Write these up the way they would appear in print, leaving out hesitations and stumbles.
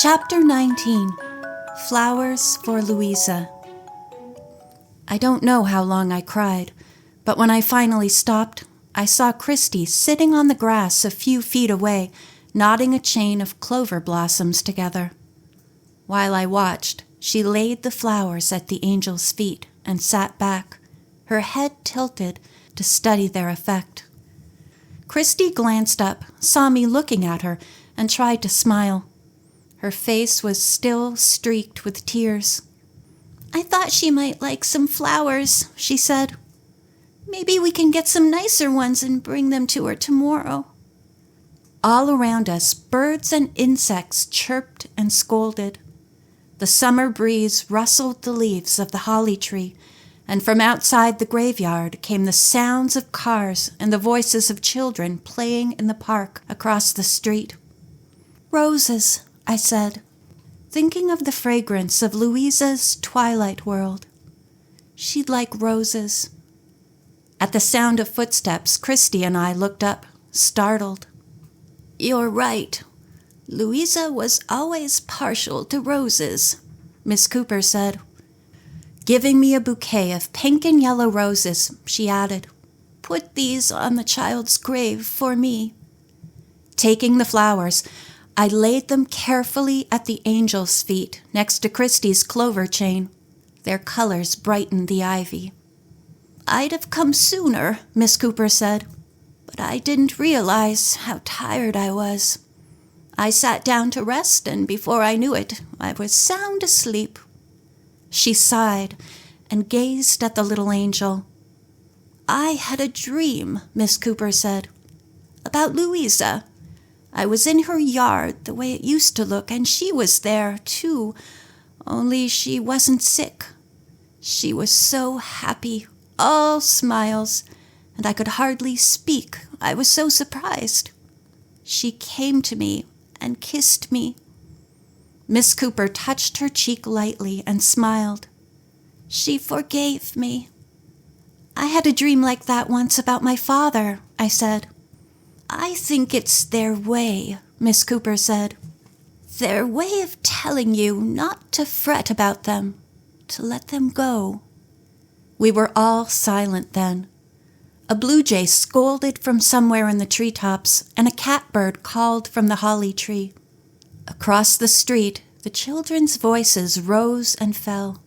Chapter 19. Flowers for Louisa. I don't know how long I cried, but when I finally stopped, I saw Christy sitting on the grass a few feet away, knotting a chain of clover blossoms together. While I watched, she laid the flowers at the angel's feet and sat back, her head tilted to study their effect. Christy glanced up, saw me looking at her, and tried to smile. Her face was still streaked with tears. "I thought she might like some flowers," she said. "Maybe we can get some nicer ones and bring them to her tomorrow." All around us, birds and insects chirped and scolded. The summer breeze rustled the leaves of the holly tree, and from outside the graveyard came the sounds of cars and the voices of children playing in the park across the street. "Roses," I said, thinking of the fragrance of Louisa's twilight world. She'd like roses. At the sound of footsteps, Christy and I looked up, startled. "You're right. Louisa was always partial to roses," Miss Cooper said. Giving me a bouquet of pink and yellow roses, she added, "Put these on the child's grave for me." Taking the flowers, I laid them carefully at the angel's feet next to Christy's clover chain. Their colors brightened the ivy. "I'd have come sooner," Miss Cooper said, "but I didn't realize how tired I was. I sat down to rest, and before I knew it, I was sound asleep." She sighed and gazed at the little angel. "I had a dream," Miss Cooper said, "about Louisa. I was in her yard the way it used to look, and she was there, too, only she wasn't sick. She was so happy, all smiles, and I could hardly speak. I was so surprised. She came to me and kissed me." Miss Cooper touched her cheek lightly and smiled. "She forgave me." "I had a dream like that once about my father," I said. "I think it's their way," Miss Cooper said. "Their way of telling you not to fret about them, to let them go." We were all silent then. A blue jay scolded from somewhere in the treetops, and a catbird called from the holly tree. Across the street, the children's voices rose and fell.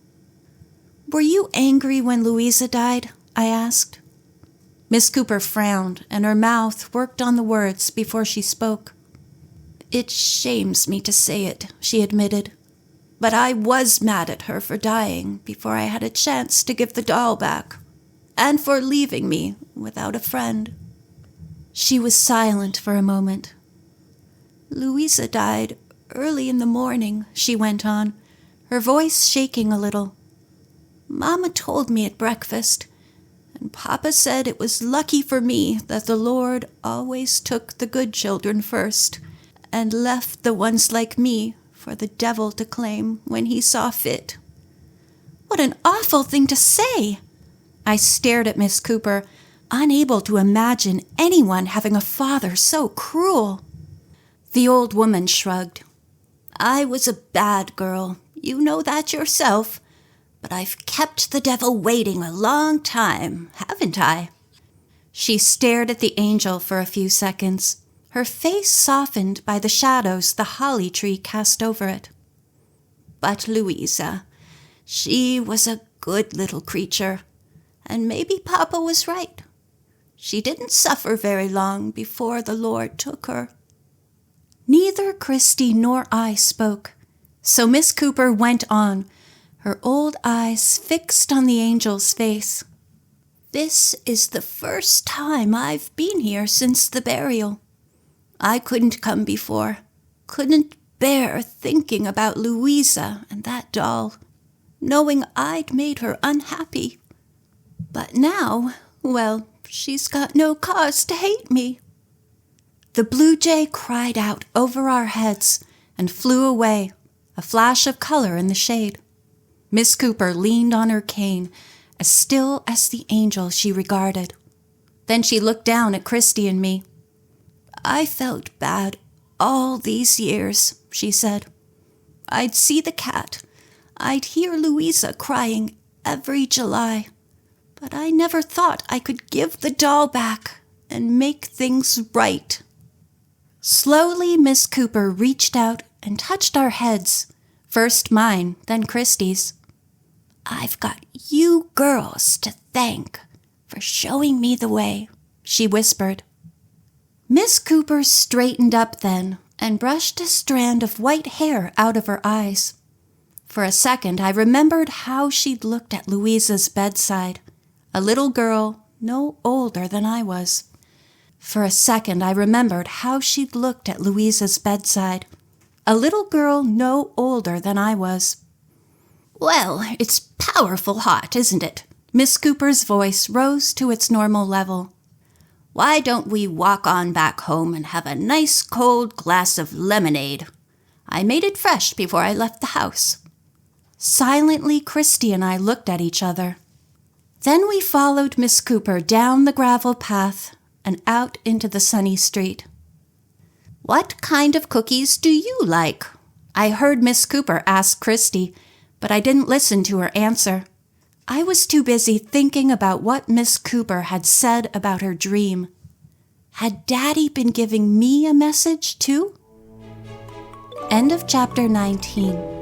"Were you angry when Louisa died?" I asked. Miss Cooper frowned, and her mouth worked on the words before she spoke. "It shames me to say it," she admitted, "but I was mad at her for dying before I had a chance to give the doll back, and for leaving me without a friend." She was silent for a moment. "Louisa died early in the morning," she went on, her voice shaking a little. "Mama told me at breakfast, and Papa said it was lucky for me that the Lord always took the good children first and left the ones like me for the devil to claim when he saw fit." "What an awful thing to say!" I stared at Miss Cooper, unable to imagine anyone having a father so cruel. The old woman shrugged. "I was a bad girl. You know that yourself. But I've kept the devil waiting a long time, haven't I?" She stared at the angel for a few seconds, her face softened by the shadows the holly tree cast over it. "But Louisa, she was a good little creature, and maybe Papa was right. She didn't suffer very long before the Lord took her." Neither Christy nor I spoke, so Miss Cooper went on, her old eyes fixed on the angel's face. "This is the first time I've been here since the burial. I couldn't come before, couldn't bear thinking about Louisa and that doll, knowing I'd made her unhappy. But now, well, she's got no cause to hate me." The blue jay cried out over our heads and flew away, a flash of color in the shade. Miss Cooper leaned on her cane, as still as the angel she regarded. Then she looked down at Christy and me. "I felt bad all these years," she said. "I'd see the cat. I'd hear Louisa crying every July. But I never thought I could give the doll back and make things right." Slowly, Miss Cooper reached out and touched our heads, first mine, then Christy's. "I've got you girls to thank for showing me the way," she whispered. Miss Cooper straightened up then and brushed a strand of white hair out of her eyes. For a second, I remembered how she'd looked at Louisa's bedside, a little girl no older than I was. For a second, I remembered how she'd looked at Louisa's bedside, a little girl no older than I was. "Well, it's powerful hot, isn't it?" Miss Cooper's voice rose to its normal level. "Why don't we walk on back home and have a nice cold glass of lemonade? I made it fresh before I left the house." Silently, Christy and I looked at each other. Then we followed Miss Cooper down the gravel path and out into the sunny street. "What kind of cookies do you like?" I heard Miss Cooper ask Christy, but I didn't listen to her answer. I was too busy thinking about what Miss Cooper had said about her dream. Had Daddy been giving me a message too? End of chapter 19.